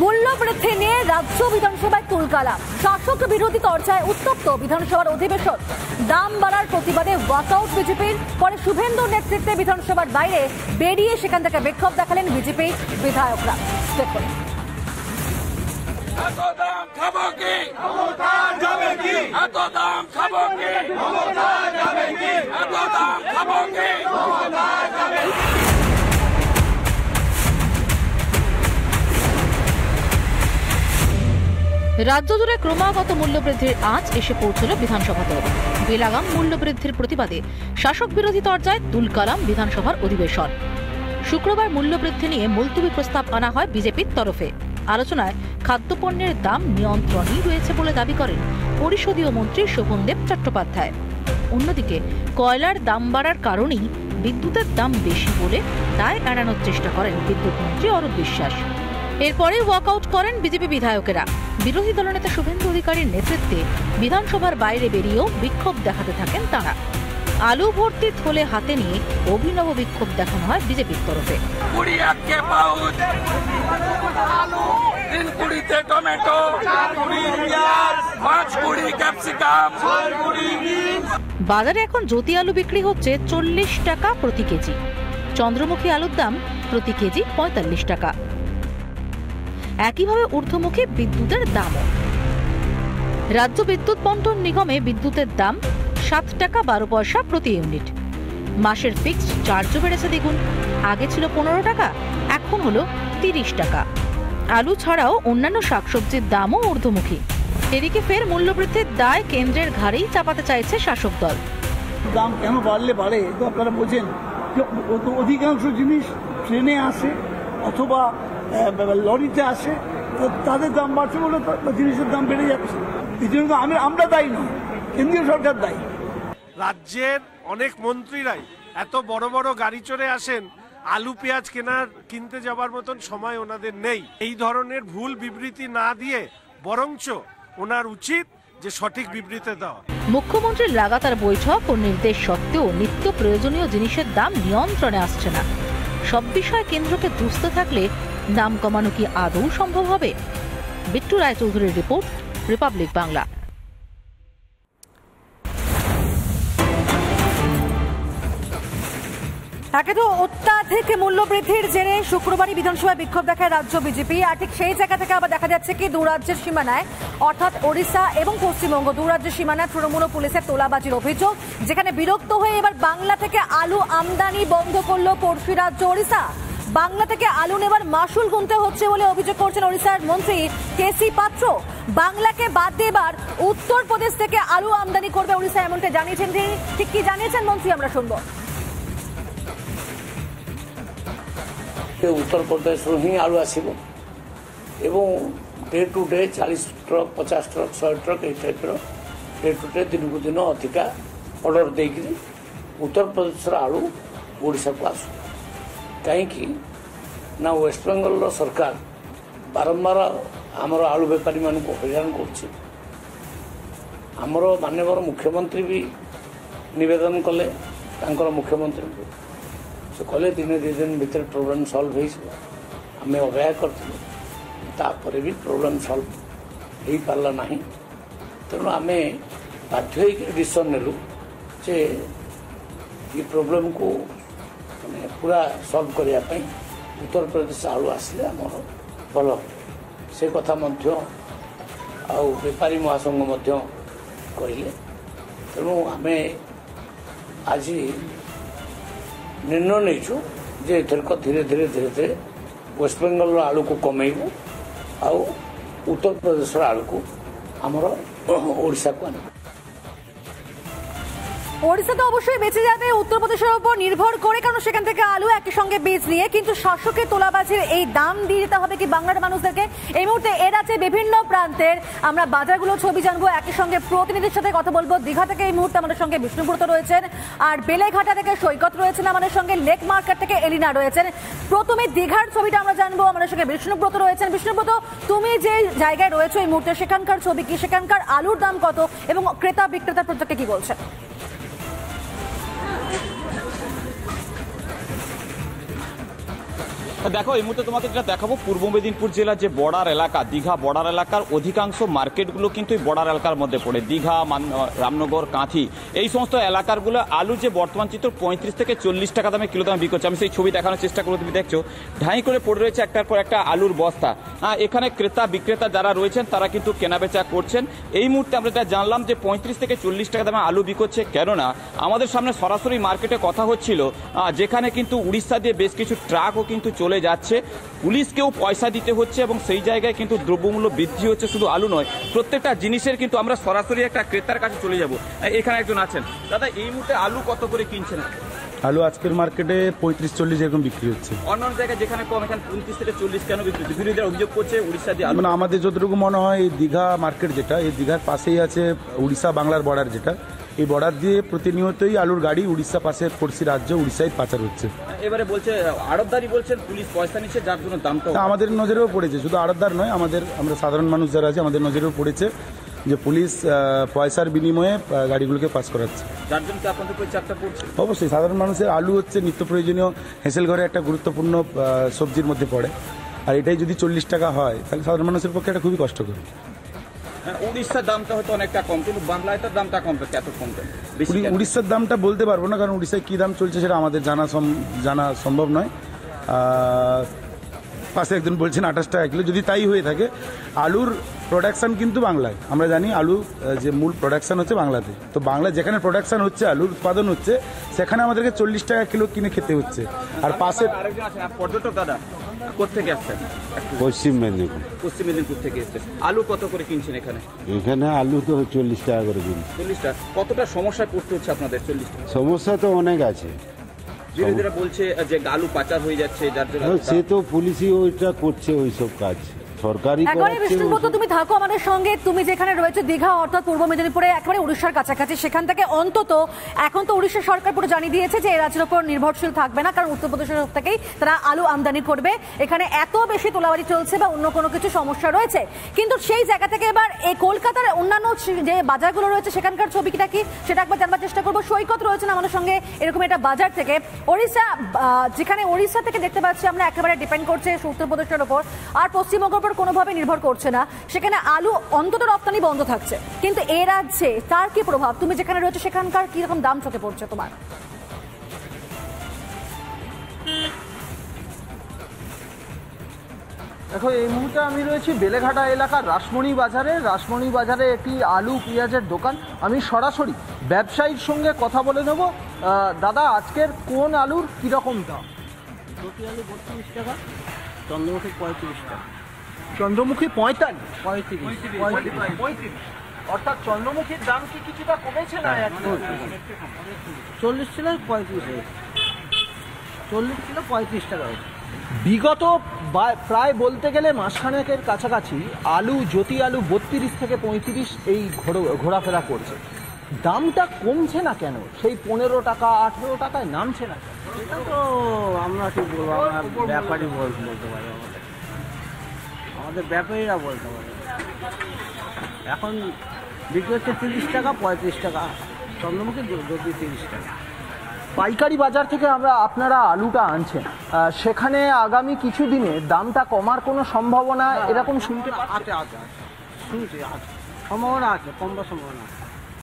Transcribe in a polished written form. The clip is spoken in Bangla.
মূল্য বৃদ্ধি নিয়ে রাজ্য বিধানসভায় তুলকালাম। শাসক বিরোধী চর্চায় উত্তপ্ত বিধানসভার অধিবেশন। দাম বাড়ার প্রতিবাদে ওয়াকআউট বিজেপির। পরে শুভেন্দুর নেতৃত্বে বিধানসভার বাইরে বেরিয়ে সেখান থেকে বিক্ষোভ দেখালেন বিজেপি বিধায়করা। দেখুন। রাজ্য জুড়ে ক্রমাগত মূল্যবৃদ্ধির আঁচ এসে পৌঁছল বিধানসভাতেও। বেলাগাম মূল্যবৃদ্ধির প্রতিবাদে শাসক বিরোধী চর্চায় তুলকালাম বিধানসভার অধিবেশন। শুক্রবার মূল্যবৃদ্ধি নিয়ে মুলতবি প্রস্তাব আনা হয় বিজেপির তরফে। আলোচনায় খাদ্যপণ্যের দাম নিয়ন্ত্রণেই রয়েছে বলে দাবি করেন পরিষদীয় মন্ত্রী শোভনদেব চট্টোপাধ্যায়। অন্যদিকে কয়লার দাম বাড়ার কারণেই বিদ্যুতের দাম বেশি বলে দায় এড়ানোর চেষ্টা করেন বিদ্যুৎ মন্ত্রী অরূপ বিশ্বাস। এরপরে ওয়াকআউট করেন বিজেপি বিধায়কেরা। বিরোধী দলনেতা শুভেন্দু অধিকারীর নেতৃত্বে বিধানসভার বাইরে বেরিয়েও বিক্ষোভ দেখাতে থাকেন তাঁরা। আলু ভর্তি থলে হাতে নিয়ে অভিনব বিক্ষোভ দেখানো হয় বিজেপির তরফে। বাজারে এখন জ্যোতি আলু বিক্রি হচ্ছে 40 টাকা প্রতি কেজি। চন্দ্রমুখী আলুর দাম প্রতি কেজি 45 টাকা। একইভাবে ঊর্ধ্বমুখী বিদ্যুতের দামও। রাজ্য বিদ্যুৎ বন্টন নিগমে বিদ্যুতের দাম 7 টাকা 12 পয়সা প্রতি ইউনিট। মাসের ফিক্সড চার্জও বেড়েছে দ্বিগুণ। আগে ছিল 15 টাকা, এখন হলো 30 টাকা। আলু ছাড়াও অন্যান্য শাকসবজির দামও ঊর্ধ্বমুখী। এদিকে ফের মূল্যবৃদ্ধির দায় কেন্দ্রের ঘাড়েই চাপাতে চাইছে শাসক দল। দাম কেন বাড়ে তো আপনারা বোঝেন। অধিকাংশ জিনিস ট্রেনে আসে অথবা লরিতে আসে, তাদের দাম বাড়ছে বলে জিনিসের দাম বেড়ে যাচ্ছে। এই জন্য আমরা দায়ী নই, কেন্দ্রীয় সরকার দায়ী। রাজ্যের অনেক মন্ত্রীরাই এত বড় বড় গাড়ি চড়ে আসেন, আলু পেঁয়াজ কিনতে যাবার মতন সময় ওনাদের নেই। এই ধরনের ভুল বিবৃতি না দিয়ে বরঞ্চ ওনার উচিত যে সঠিক বিবৃতি দেওয়া। মুখ্যমন্ত্রীর লাগাতার বৈঠক ও নির্দেশ সত্ত্বেও নিত্য প্রয়োজনীয় জিনিসের দাম নিয়ন্ত্রণে আসছে না। সব বিষয়ে কেন্দ্রকে দুষতে থাকলে দাম কমানো কি আদৌ সম্ভব হবে? বিট্টু রায়চৌধুরীর রিপোর্ট, রিপাবলিক বাংলা। একে তো অত্যাধিক মূল্যবৃদ্ধির জেরে শুক্রবারই বিধানসভায় বিক্ষোভ দেখায় রাজ্য বিজেপি। আর ঠিক সেই জায়গা থেকে আবার দেখা যাচ্ছে কি দু রাজ্যের সীমানায় অর্থাৎ ওড়িশা এবং পশ্চিমবঙ্গ দু রাজ্যের সীমানায় তৃণমূল পুলিশের তোলাবাজির অভিযোগ, যেখানে বিরক্ত হয়ে এবার বাংলা থেকে আলু আমদানি বন্ধ করল পড়শি রাজ্য ওড়িশা। বাংলা থেকে আলু নেবার মাসুল গুনতে হচ্ছে বলে অভিযোগ করছেন ওড়িশার মন্ত্রী কেসি পাত্র। বাংলাকে বাদ দিয়ে এবার উত্তরপ্রদেশ থেকে আলু আমদানি করবে ওড়িশা, এমনটা জানিয়েছেন তিনি। ঠিক কি জানিয়েছেন মন্ত্রী আমরা শুনবো। ଉତ୍ତରପ୍ରଦେଶରୁ ହିଁ ଆଳୁ ଆସିବ ଏବଂ day to day 40 truck 50 truck 100 truck ଏଇ ଟାଇପ୍ର ଡେ ଟୁ ଡେ ଦିନକୁ ଦିନ ଅଧିକା ଅର୍ଡର ଦେଇକରି ଉତ୍ତରପ୍ରଦେଶର ଆଳୁ ଓଡ଼ିଶାକୁ ଆସୁ। କାହିଁକି ନା ୱେଷ୍ଟବେଙ୍ଗଲର ସରକାର ବାରମ୍ବାର ଆମର ଆଳୁ ବେପାରୀମାନଙ୍କୁ ହଇରାଣ କରୁଛି। ଆମର ମାନ୍ୟବର ମୁଖ୍ୟମନ୍ତ୍ରୀ ବି ନିବେଦନ କଲେ ତାଙ୍କର ମୁଖ୍ୟମନ୍ତ୍ରୀଙ୍କୁ, ସେ କହିଲେ ଦିନେ 2 ଦିନ ଭିତରେ ପ୍ରୋବ୍ଲେମ୍ ସଲ୍ଭ ହେଇଯିବ। ଆମେ ଅପେକ୍ଷା କରିଥିଲୁ, ତାପରେ ବି ପ୍ରୋବ୍ଲେମ୍ ସଲ୍ଭ ହେଇପାରିଲା ନାହିଁ। ତେଣୁ ଆମେ ବାଧ୍ୟ ହେଇକି ଡିସିସନ୍ ନେଲୁ ଯେ ଏ ପ୍ରୋବ୍ଲେମ୍କୁ ମାନେ ପୁରା ସଲ୍ଭ କରିବା ପାଇଁ ଉତ୍ତରପ୍ରଦେଶ ଆଳୁ ଆସିଲେ ଆମର ଭଲ। ସେ କଥା ମଧ୍ୟ ଆଉ ବେପାରୀ ମହାସଂଘ ମଧ୍ୟ କହିଲେ। ତେଣୁ ଆମେ ଆଜି ନିର୍ଣ୍ଣୟ ନେଇଛୁ ଯେ ଏଥରକ ଧୀରେ ଧୀରେ ୱେଷ୍ଟବେଙ୍ଗଲର ଆଳୁକୁ କମେଇବୁ ଆଉ ଉତ୍ତରପ୍ରଦେଶର ଆଳୁକୁ ଆମର ଓଡ଼ିଶାକୁ ଆଣିବୁ। ওড়িশা তো অবশ্যই বেঁচে যাবে উত্তরপ্রদেশের উপর নির্ভর করে, কারণ সেখান থেকে আলু একই সঙ্গে বীজ নিয়ে। কিন্তু শাসকের তোলাবাজির এই দাম দিয়ে দিতে হবে কি বাংলার মানুষদেরকে? এই মুহূর্তে এর আছে বিভিন্ন প্রান্তের আমরা বাজারগুলো ছবি জানবো, একই সঙ্গে প্রতিনিধির সাথে কথা বলবো। দীঘা থেকে এই মুহূর্তে আমাদের সঙ্গে বিষ্ণুব্রত রয়েছেন, আর বেলেঘাটা থেকে সৈকত রয়েছেন আমাদের সঙ্গে, লেক মার্কেট থেকে এলিনা রয়েছেন। প্রথমে দীঘার ছবিটা আমরা জানবো, আমাদের সঙ্গে বিষ্ণুব্রত রয়েছেন। বিষ্ণুব্রত, তুমি যে জায়গায় রয়েছো এই মুহূর্তে, সেখানকার ছবি কি, সেখানকার আলুর দাম কত এবং ক্রেতা বিক্রেতার প্রত্যেকে কি বলছে? দেখো এই মুহূর্তে তোমাদের যেটা দেখাবো, পূর্ব মেদিনীপুর জেলার যে বর্ডার এলাকা, দীঘা বর্ডার এলাকার অধিকাংশ মার্কেটগুলো কিন্তু এই বর্ডার এলাকার মধ্যে পড়ে। দীঘা, রামনগর, কাঁথি, এই সমস্ত এলাকারগুলো আলু যে বর্তমান চিত্র 35 থেকে 40 টাকা দামে কিলো দামে বিক্রি হচ্ছে। আমি সেই ছবি দেখানোর চেষ্টা করবো। তুমি দেখছো ঢাই করে পড়ে রয়েছে একটার পর একটা আলুর বস্তা। এখানে ক্রেতা বিক্রেতা যারা রয়েছেন তারা কিন্তু কেনাবেচা করছেন। এই মুহূর্তে আমরা এটা জানলাম যে 35 থেকে 40 টাকা দামে আলু বিক্রি হচ্ছে, কেননা আমাদের সামনে সরাসরি মার্কেটে কথা হচ্ছিল যেখানে কিন্তু উড়িষ্যা দিয়ে বেশ কিছু ট্রাকও কিন্তু চলে যাচ্ছে, পুলিশকেও পয়সা দিতে হচ্ছে এবং সেই জায়গায় কিন্তু দ্রব্যমূল্য বৃদ্ধি হচ্ছে। শুধু আলু নয়, প্রত্যেকটা জিনিসের কিন্তু আমরা সরাসরি একটা ক্রেতার কাছে চলে যাব। এখানে একজন আছেন। দাদা, এই মুহূর্তে আলু কত করে কিনছেন? আলু আজকের মার্কেটে 35-40 এরকম বিক্রি হচ্ছে। অন্যান্য জায়গায় যেখানে কম, এখানে 35 থেকে 40 কেন বিক্রি হচ্ছে? বিরোধীরা অভিযোগ করছে উড়িষ্যা দিয়ে আলু। মানে আমাদের যতটুকু মনে হয় এই দীঘা মার্কেট যেটা, এই দীঘার পাশেই আছে উড়িষ্যা বাংলার বর্ডার, যেটা এই বর্ডার দিয়ে প্রতিনিয়তই আলুর গাড়ি উড়িষ্যা পাশে পড়শি রাজ্য উড়িষ্যায় পাচার হচ্ছে। এবারে বলছে আড়তদারি বলছেন পুলিশ পয়সা নিচ্ছে, যার জন্য দামটা আমাদের নজরেও পড়েছে। শুধু আড়তদার নয়, আমরা সাধারণ মানুষ যারা আছে আমাদের নজরেও পড়েছে যে পুলিশ পয়সার বিনিময়ে গাড়িগুলোকে পাস করাচ্ছে, যার জন্য আপনাদের উপর চাপটা পড়ছে। অবশ্যই সাধারণ মানুষের আলু হচ্ছে নিত্য প্রয়োজনীয় হেসেল ঘরে একটা গুরুত্বপূর্ণ সবজির মধ্যে পড়ে, আর এটাই যদি 40 টাকা হয় তাহলে সাধারণ মানুষের পক্ষে এটা খুবই কষ্টকর। উড়িষ্যার দামটা হয়তো অনেকটা কম, কিন্তু বাংলায় তার দামটা কম, এত কম। উড়িষ্যার দামটা বলতে পারবো না, কারণ উড়িষ্যায় কী দাম চলছে সেটা আমাদের জানা সম্ভব নয়। পাশে একজন বলছেন 28 টাকা কিলো, যদি তাই হয়ে থাকে। আলুর প্রোডাকশান কিন্তু বাংলায়, আমরা জানি আলু যে মূল প্রোডাকশান হচ্ছে বাংলাতে, তো বাংলা যেখানে প্রোডাকশান হচ্ছে, আলুর উৎপাদন হচ্ছে, সেখানে আমাদেরকে 40 টাকা কিলো কিনে খেতে হচ্ছে। আর পাশে পর্যটক দাদা কোথেকে আসছেন? পশ্চিম মেদিনীপুর। পশ্চিম মেদিনীপুর থেকে এসছেন। আলু কত করে কিনছেন এখানে? এখানে আলু তো 40 টাকা করে কিনছি। 40 টাকা। কতটা সমস্যায় পড়তে হচ্ছে আপনাদের? 40 টাকা সমস্যা তো অনেক আছে। বিরোধীরা বলছে যে আলু পাচার হয়ে যাচ্ছে, যার জন্য সে তো পুলিশই ওইটা করছে, ওইসব কাজ সরকারি একেবারে বিষ্ণুব্রত, তুমি থাকো আমাদের সঙ্গে। তুমি যেখানে রয়েছে দীঘা, অর্থাৎ পূর্ব মেদিনীপুরে একেবারে উড়িষ্যার কাছাকাছি, সেখান থেকে অন্তত এখন তো উড়িষ্যা সরকার পুরো জানিয়ে দিয়েছে যে এই রাজ্যের উপর নির্ভরশীল থাকবে না, কারণ উত্তরপ্রদেশের থেকেই তারা আলু আমদানি করবে। এখানে এত বেশি তোলাবাড়ি চলছে বা অন্য কোনো কিছু সমস্যা রয়েছে, কিন্তু সেই জায়গা থেকে এবার এই কলকাতার অন্যান্য যে বাজারগুলো রয়েছে সেখানকার ছবিটা কি সেটা একবার জানবার চেষ্টা করবো। সৈকত রয়েছেন আমাদের সঙ্গে এরকম একটা বাজার থেকে। উড়িষ্যা, যেখানে উড়িষ্যা থেকে দেখতে পাচ্ছি আমরা একেবারে ডিপেন্ড করছে উত্তরপ্রদেশের ওপর, আর পশ্চিমবঙ্গের উপর কোনোভাবে নির্ভর করছে না, সেখানে আলু অন্তত রপ্তানি বন্ধ থাকছে, কিন্তু এ রাজ্যে তার কি প্রভাব? তুমি যেখানে রয়েছে সেখানকার কি রকম দাম চোখে পড়ছে তোমার? দেখো, এই মুহূর্তে আমি রয়েছি বেলেঘাটা এলাকার রাসমণি বাজারে একটি আলু পেঁয়াজের দোকান। আমি সরাসরি ব্যবসায়ীর সঙ্গে কথা বলে নেব। দাদা, আজকের কোন আলুর কীরকম দাম? প্রতি আলু 32 টাকা, চন্দ্রমুখী 35 টাকা। চন্দ্রমুখী 45। অর্থাৎ চন্দ্রমুখীর দাম কি কিছুটা কমেছে না? 40 ছিল 35 হয়েছে, 40 ছিল 35 টাকা হয়েছে। বিগত প্রায় বলতে গেলে মাসখানেকের কাছাকাছি জ্যোতি আলু 32 থেকে 35 এই ঘোরাফেরা করছে। দামটা কমছে না কেন? সেই 15 টাকা 18 টাকায় নামছে না কেন? এটা তো আমরা ঠিক বলবো, আমরা ব্যাপারী বলতে পারি, আমাদের ব্যাপারীরা বলতে পারে। এখন বিক্রি হচ্ছে 30 টাকা 35 টাকা, চন্দ্রমুখী 30 টাকা। পাইকারি বাজার থেকে আপনারা আলুটা আনছেন, সেখানে আগামী কিছু দিনে দামটা কমার কোনো সম্ভাবনা এরকম শুনতে আছে, শুনছি আছে, সম্ভাবনা আছে, কমবার সম্ভাবনা আছে।